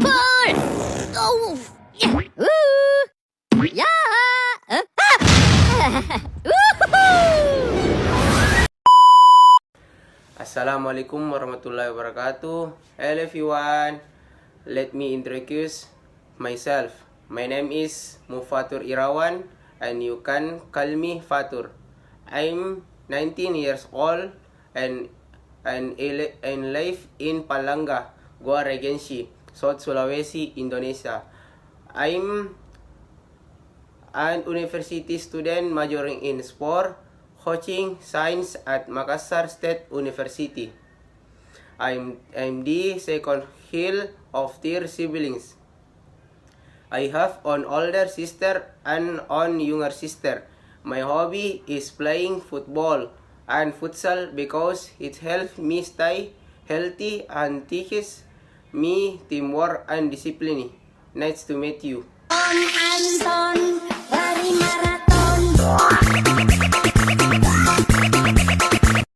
Paul! Oh! Yeah! Assalamualaikum warahmatullahi wabarakatuh. Hello everyone. Let me introduce myself. My name is Mufatur Irawan and you can call me Fatur. I'm 19 years old and live in Palanga, Goa Regency, South Sulawesi, Indonesia. I'm an university student majoring in sport coaching science at Makassar State University. I'm the second hill of three siblings. I have an older sister and an younger sister. My hobby is playing football and futsal because it helps me stay healthy and teaches me teamwork and discipline. Nice to meet you. Anton, lari marah.